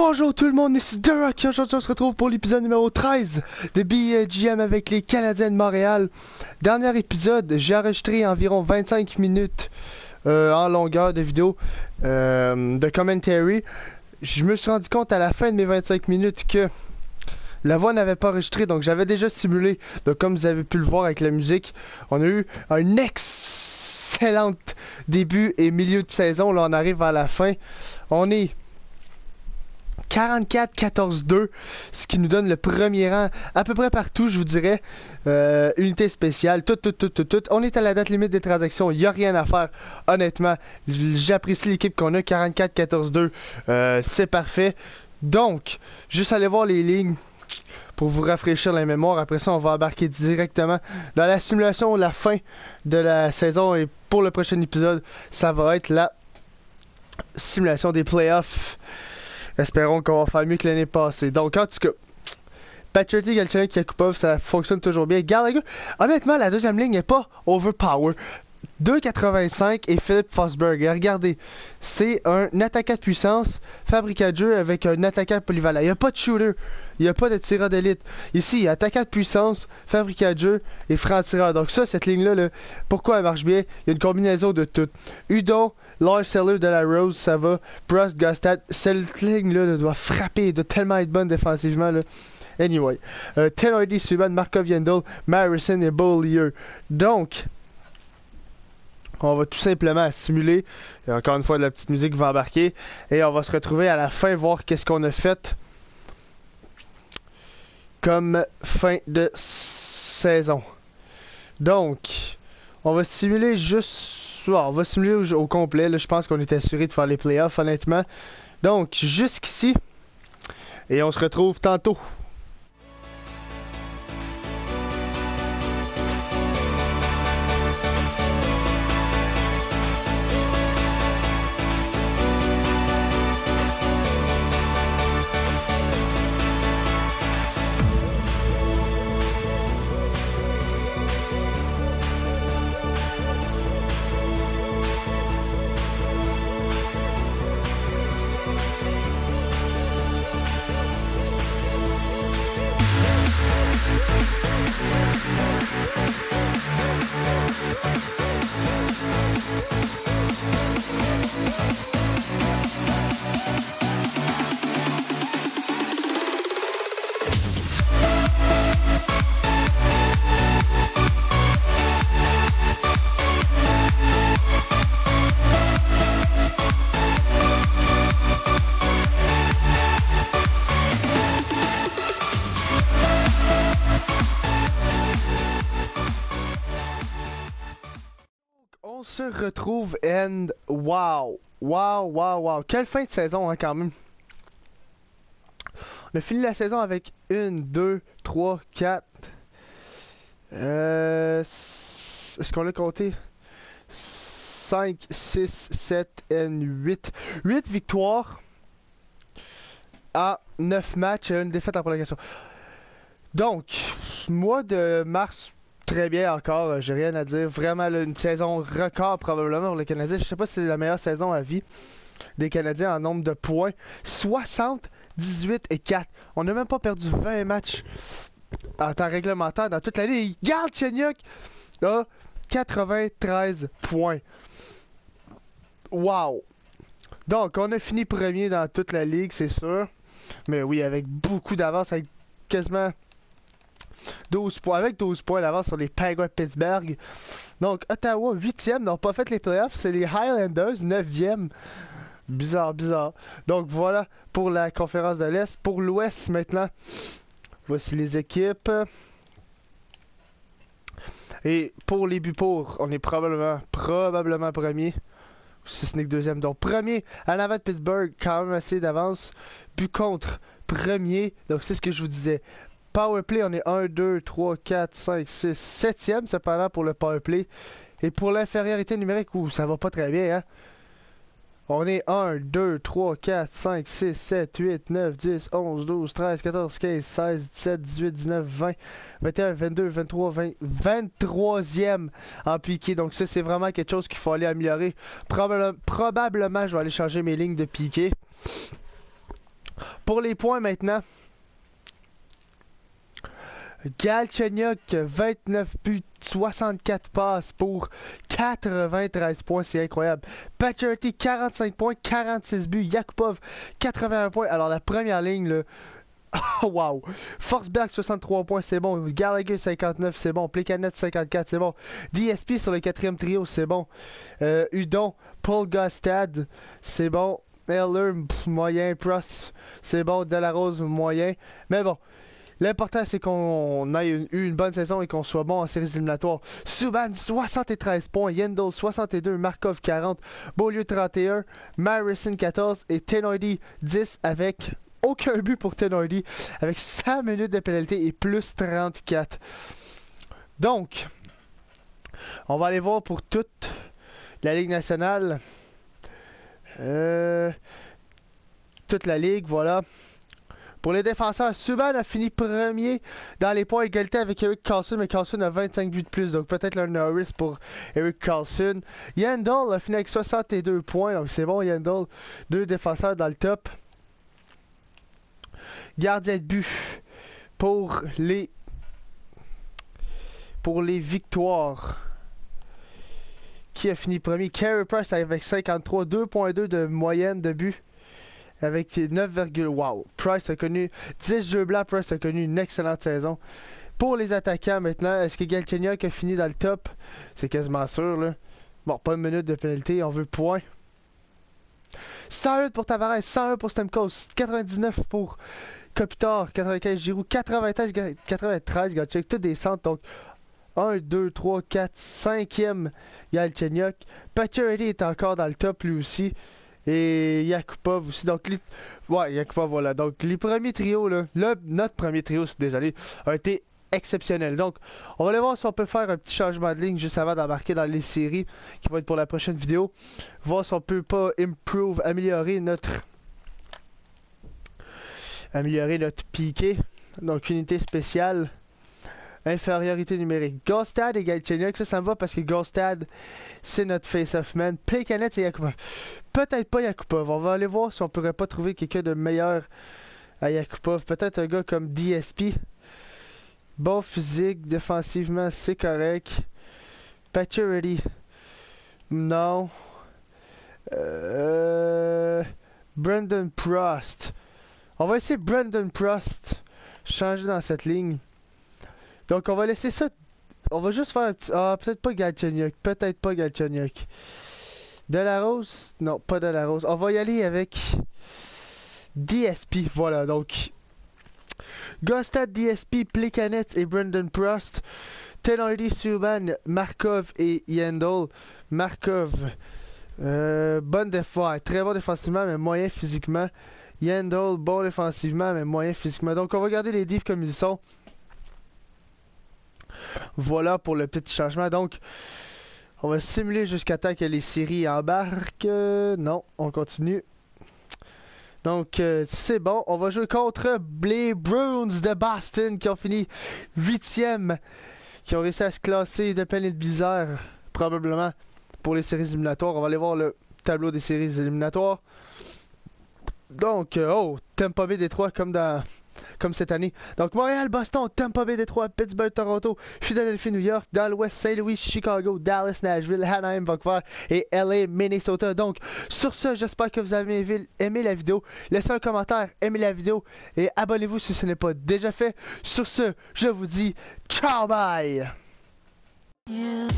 Bonjour tout le monde, ici The Rock. Aujourd'hui on se retrouve pour l'épisode numéro 13 de BGM avec les Canadiens de Montréal. Dernier épisode, j'ai enregistré environ 25 minutes en longueur de vidéo de commentary. Je me suis rendu compte à la fin de mes 25 minutes que la voix n'avait pas enregistré, donc j'avais déjà simulé. Donc comme vous avez pu le voir avec la musique, on a eu un excellent début et milieu de saison. Là on arrive à la fin. On est 44-14-2, ce qui nous donne le premier rang à peu près partout, je vous dirais. Unité spéciale, tout. On est à la date limite des transactions, il n'y a rien à faire. Honnêtement, j'apprécie l'équipe qu'on a, 44-14-2, c'est parfait. Donc, juste aller voir les lignes pour vous rafraîchir la mémoire. Après ça, on va embarquer directement dans la simulation, la fin de la saison. Et pour le prochain épisode, ça va être la simulation des playoffs. Espérons qu'on va faire mieux que l'année passée. Donc, en tout cas, Pacioretty, Galchenyuk, Yakupov, ça fonctionne toujours bien. Gallagher, honnêtement, la deuxième ligne n'est pas overpower. 2,85 et Philippe Forsberg. Et regardez, c'est un attaquant de puissance, fabricant de jeu avec un attaquant polyvalent. Il n'y a pas de shooter, il n'y a pas de tireur d'élite. Ici, il y a attaquant de puissance, fabricant de jeu et franc-tireur. Donc ça, cette ligne-là, là, pourquoi elle marche bien? Il y a une combinaison de tout. Udon, Lars Eller, Delarose, ça va. Prost, Gostad, cette ligne-là là, doit frapper, doit tellement être bonne défensivement. Là. Anyway, Tenordi, Subban, Markov, Yandel, Marison et Beaulieu. Donc, on va tout simplement simuler. Et encore une fois, la petite musique va embarquer. Et on va se retrouver à la fin, voir qu'est-ce qu'on a fait comme fin de saison. Donc, on va simuler juste... on va simuler au complet. Là, je pense qu'on est assuré de faire les playoffs, honnêtement. Donc, jusqu'ici. Et on se retrouve tantôt. On se retrouve and wow, quelle fin de saison hein, quand même. On a fini la saison avec 1, 2, 3, 4 est-ce qu'on l'a compté? 5, 6, 7 et 8 victoires à 9 matchs et une défaite en prolongation. Donc, mois de mars, très bien encore, j'ai rien à dire. Vraiment là, une saison record probablement pour les Canadiens. Je sais pas si c'est la meilleure saison à vie des Canadiens en nombre de points. 60, 18 et 4. On n'a même pas perdu 20 matchs en temps réglementaire dans toute la ligue. Galchenyuk a 93 points. Wow! Donc, on a fini premier dans toute la ligue, c'est sûr. Mais oui, avec beaucoup d'avance, avec quasiment 12 points, avec 12 points d'avance sur les Penguins de Pittsburgh. Donc, Ottawa, 8e, n'ont pas fait les playoffs. C'est les Highlanders, 9e. Bizarre. Donc, voilà pour la conférence de l'Est. Pour l'Ouest, maintenant, voici les équipes. Et pour les buts pour, on est probablement premier. Si ce n'est que deuxième. Donc, premier à l'avant de Pittsburgh, quand même assez d'avance. But contre, premier. Donc, c'est ce que je vous disais. Powerplay, on est 1, 2, 3, 4, 5, 6, 7e cependant pour le powerplay. Et pour l'infériorité numérique, ça va pas très bien, hein. On est 1, 2, 3, 4, 5, 6, 7, 8, 9, 10, 11, 12, 13, 14, 15, 16, 17, 18, 19, 20, 21, 22, 23, 20, 23e en piqué. Donc ça, c'est vraiment quelque chose qu'il faut aller améliorer. Probablement, je vais aller changer mes lignes de piqué. Pour les points maintenant. Galchenyuk, 29 buts, 64 passes pour 93 points, c'est incroyable. Pacioretty, 45 points, 46 buts. Yakupov, 81 points. Alors la première ligne, là, oh, wow. Forsberg, 63 points, c'est bon. Gallagher, 59, c'est bon. Plekanec, 54, c'est bon. DSP sur le quatrième trio, c'est bon. Udon, Paul Gostad, c'est bon. Eller, moyen. Pross, c'est bon. Delarose, moyen. Mais bon. L'important, c'est qu'on ait eu une bonne saison et qu'on soit bon en séries éliminatoires. Subban, 73 points. Yandel, 62. Markov, 40. Beaulieu, 31. Marison, 14. Et Tenoidi, 10 avec aucun but pour Tenoidi. Avec 5 minutes de pénalité et plus 34. Donc, on va aller voir pour toute la Ligue nationale. Toute la Ligue, voilà. Pour les défenseurs, Subban a fini premier dans les points égalité avec Erik Karlsson, mais Karlsson a 25 buts de plus, donc peut-être le Norris pour Erik Karlsson. Yandel a fini avec 62 points, donc c'est bon Yandel. 2 défenseurs dans le top. Gardien de but pour les victoires. Qui a fini premier? Carey Price avec 53, 2.2 de moyenne de but. Avec 9, wow. Price a connu 10 jeux blancs. Price a connu une excellente saison. Pour les attaquants maintenant, est-ce que Galchenyuk a fini dans le top? C'est quasiment sûr, là. Bon, pas une minute de pénalité, on veut point. 101 pour Tavares, 101 pour Stamkos, 99 pour Kopitar, 95 Giroud, 93 Galchenyuk, tous des centres. Donc 1, 2, 3, 4, 5e Galchenyuk. Pacioretty est encore dans le top lui aussi. Et Yakupov aussi. Donc, ouais, Yakupov, voilà. Donc, les premiers trios, là, notre premier trio, désolé, a été exceptionnel. Donc, on va aller voir si on peut faire un petit changement de ligne juste avant d'embarquer dans les séries qui vont être pour la prochaine vidéo. Voir si on peut pas améliorer notre piqué. Donc, unité spéciale. Infériorité numérique. Gostad et Galchenyuk, ça me va parce que Gostad, c'est notre face-off man. Plekanec et Yakupov. Peut-être pas Yakupov. On va aller voir si on pourrait pas trouver quelqu'un de meilleur à Yakupov. Peut-être un gars comme DSP. Bon physique, défensivement, c'est correct. Pacioretty. Non. Brandon Prost. On va essayer Brandon Prost. Changer dans cette ligne. Donc, on va laisser ça. On va juste faire un petit. Ah, peut-être pas Galchenyuk. Peut-être pas Galchenyuk. Delarose. Non, pas Delarose. On va y aller avec DSP. Voilà, donc. Gostad, DSP, Plekanec et Brandon Prost. Tenoidi, Subban, Markov et Yandel. Markov. Bonne défense. Très bon défensivement, mais moyen physiquement. Yandel, bon défensivement, mais moyen physiquement. Donc, on va garder les divs comme ils sont. Voilà pour le petit changement. Donc, on va simuler jusqu'à temps que les séries embarquent. Non, on continue. Donc, c'est bon. On va jouer contre les Bruins de Boston qui ont fini 8e. Qui ont réussi à se classer de planète bizarre, probablement, pour les séries éliminatoires. On va aller voir le tableau des séries éliminatoires. Donc, Tampa Bay Détroit comme cette année. Donc, Montréal, Boston, Tampa Bay, Détroit, Pittsburgh, Toronto, Philadelphie, New York, dans l'Ouest, Saint-Louis, Chicago, Dallas, Nashville, Anaheim, Vancouver et LA, Minnesota. Donc, sur ce, j'espère que vous avez aimé la vidéo. Laissez un commentaire, aimez la vidéo et abonnez-vous si ce n'est pas déjà fait. Sur ce, je vous dis ciao, bye! Yeah.